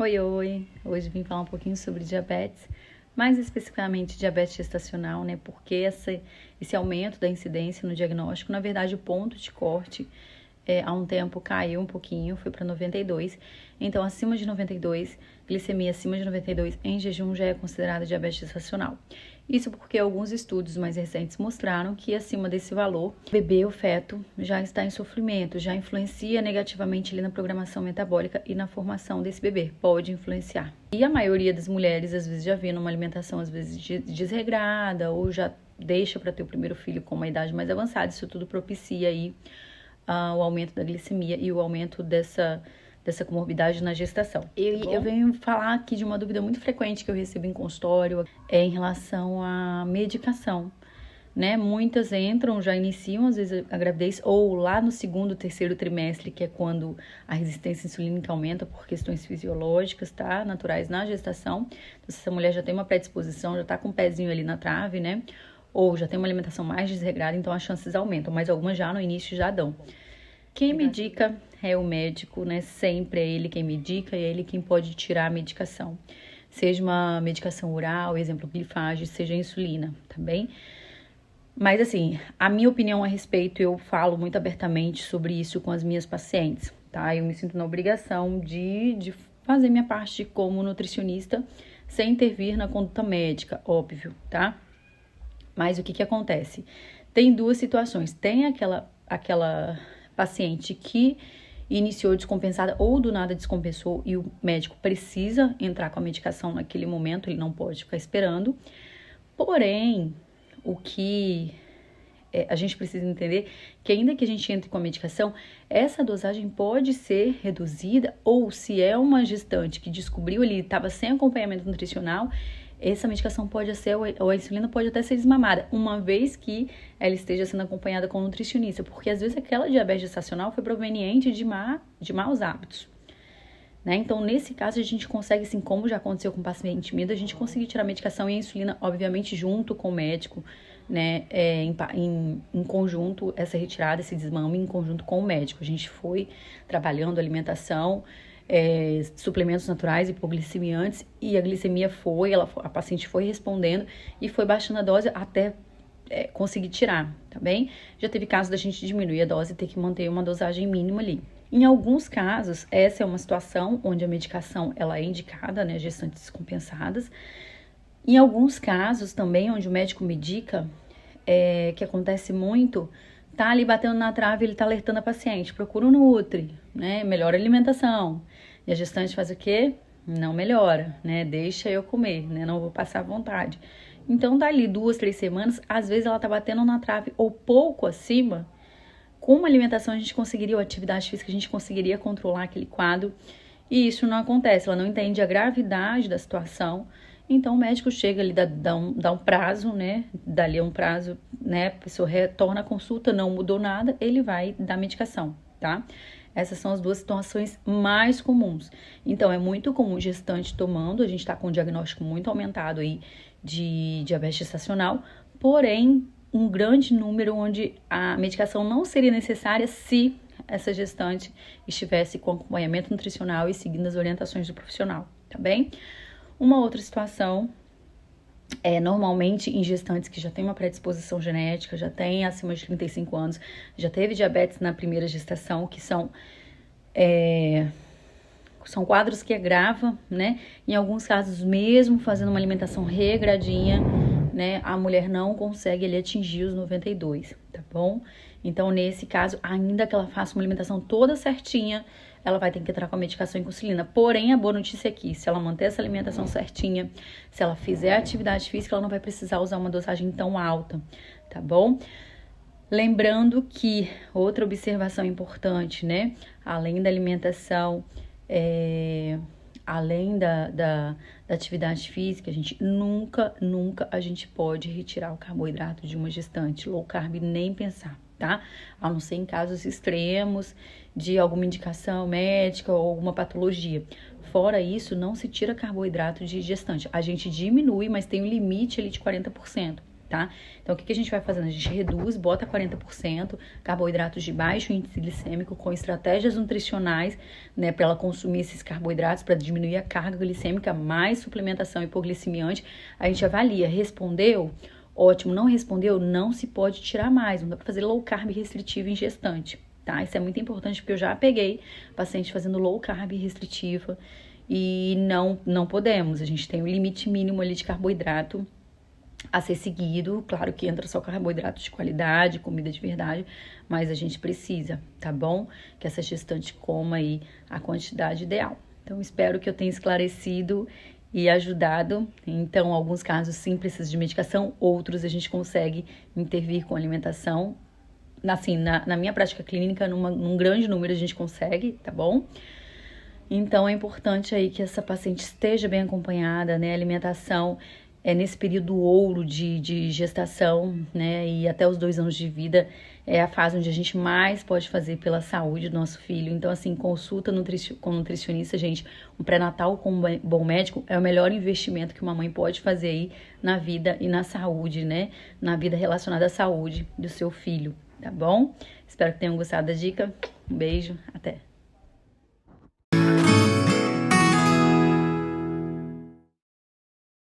Oi, oi! Hoje vim falar um pouquinho sobre diabetes, mais especificamente diabetes gestacional, né? Porque esse aumento da incidência no diagnóstico, na verdade, o ponto de corte há um tempo caiu um pouquinho, foi para 92. Então, acima de 92, glicemia acima de 92 em jejum já é considerada diabetes gestacional. Isso porque alguns estudos mais recentes mostraram que acima desse valor, o bebê, o feto, já está em sofrimento, já influencia negativamente ali na programação metabólica e na formação desse bebê, pode influenciar. E a maioria das mulheres, às vezes, já vê numa alimentação, às vezes, desregrada, ou já deixa para ter o primeiro filho com uma idade mais avançada, isso tudo propicia aí o aumento da glicemia e o aumento dessa comorbidade na gestação. Eu venho falar aqui de uma dúvida muito frequente que eu recebo em consultório, em relação à medicação, né? Muitas já iniciam às vezes a gravidez ou lá no segundo, terceiro trimestre, que é quando a resistência insulínica aumenta por questões fisiológicas, tá? Naturais na gestação. Então, se essa mulher já tem uma predisposição, já tá com o pezinho ali na trave, né? Ou já tem uma alimentação mais desregrada, então as chances aumentam, mas algumas já no início já dão. Quem medica é o médico, né? Sempre é ele quem medica e é ele quem pode tirar a medicação. Seja uma medicação oral, exemplo, glifage, seja insulina, tá bem? Mas assim, a minha opinião a respeito, eu falo muito abertamente sobre isso com as minhas pacientes, tá? Eu me sinto na obrigação de fazer minha parte como nutricionista sem intervir na conduta médica, óbvio, tá? Mas o que acontece? Tem duas situações. Tem aquela paciente que iniciou descompensada ou do nada descompensou e o médico precisa entrar com a medicação naquele momento, ele não pode ficar esperando. Porém, o que a gente precisa entender que ainda que a gente entre com a medicação, essa dosagem pode ser reduzida, ou se é uma gestante que descobriu ali, estava sem acompanhamento nutricional, essa medicação pode ser, ou a insulina pode até ser desmamada, uma vez que ela esteja sendo acompanhada com um nutricionista, porque às vezes aquela diabetes gestacional foi proveniente de maus hábitos, né? Então, nesse caso, a gente consegue, assim, como já aconteceu com o paciente medo, a gente conseguir tirar a medicação e a insulina, obviamente, junto com o médico, né? Em conjunto, essa retirada, esse desmame, em conjunto com o médico. A gente foi trabalhando alimentação, suplementos naturais, hipoglicemiantes, e a glicemia a paciente foi respondendo e foi baixando a dose até conseguir tirar, tá bem? Já teve casos da gente diminuir a dose e ter que manter uma dosagem mínima ali. Em alguns casos, essa é uma situação onde a medicação ela é indicada, né, gestantes descompensadas. Em alguns casos também, onde o médico medica, que acontece muito, tá ali batendo na trave, ele tá alertando a paciente, procura um nutri, né, melhora a alimentação. E a gestante faz o quê? Não melhora, né, deixa eu comer, né, não vou passar vontade. Então, dali 2, 3 semanas, às vezes ela tá batendo na trave ou pouco acima. Com uma alimentação a gente conseguiria, ou atividade física, a gente conseguiria controlar aquele quadro. E isso não acontece, ela não entende a gravidade da situação. Então, o médico chega ali, dá um prazo, né? Dali um prazo, né? A pessoa retorna à consulta, não mudou nada, ele vai dar medicação, tá? Essas são as duas situações mais comuns. Então, é muito comum gestante tomando, a gente tá com um diagnóstico muito aumentado aí de diabetes gestacional, porém, um grande número onde a medicação não seria necessária se essa gestante estivesse com acompanhamento nutricional e seguindo as orientações do profissional, tá bem? Uma outra situação normalmente em gestantes que já tem uma predisposição genética, já tem acima de 35 anos, já teve diabetes na primeira gestação, que são quadros que agravam, né? Em alguns casos, mesmo fazendo uma alimentação regradinha, né, a mulher não consegue ali atingir os 92, tá bom? Então, nesse caso, ainda que ela faça uma alimentação toda certinha, ela vai ter que entrar com a medicação insulina. Porém, a boa notícia é que, se ela manter essa alimentação certinha, se ela fizer atividade física, ela não vai precisar usar uma dosagem tão alta, tá bom? Lembrando que, outra observação importante, né, além da alimentação, além da atividade física, a gente nunca a gente pode retirar o carboidrato de uma gestante, low carb nem pensar, tá? A não ser em casos extremos de alguma indicação médica ou alguma patologia. Fora isso, não se tira carboidrato de gestante. A gente diminui, mas tem um limite ali de 40%, tá? Então, o que a gente vai fazendo? A gente reduz, bota 40%, carboidratos de baixo índice glicêmico, com estratégias nutricionais, né, para ela consumir esses carboidratos, para diminuir a carga glicêmica, mais suplementação hipoglicemiante. A gente avalia, respondeu? Ótimo, não respondeu? Não se pode tirar mais, não dá para fazer low carb restritivo em gestante, tá? Isso é muito importante, porque eu já peguei paciente fazendo low carb restritiva e não podemos. A gente tem um limite mínimo ali de carboidrato a ser seguido. Claro que entra só carboidrato de qualidade, comida de verdade, mas a gente precisa, tá bom? Que essa gestante coma aí a quantidade ideal. Então, espero que eu tenha esclarecido e ajudado. Então, alguns casos sim precisa de medicação, outros a gente consegue intervir com alimentação. Assim, na minha prática clínica, num grande número a gente consegue, tá bom? Então, é importante aí que essa paciente esteja bem acompanhada, né? A alimentação é nesse período ouro de gestação, né? E até os 2 anos de vida é a fase onde a gente mais pode fazer pela saúde do nosso filho. Então, assim, consulta com nutricionista, gente. Um pré-natal com um bom médico é o melhor investimento que uma mãe pode fazer aí na vida e na saúde, né? Na vida relacionada à saúde do seu filho, tá bom? Espero que tenham gostado da dica. Um beijo, até!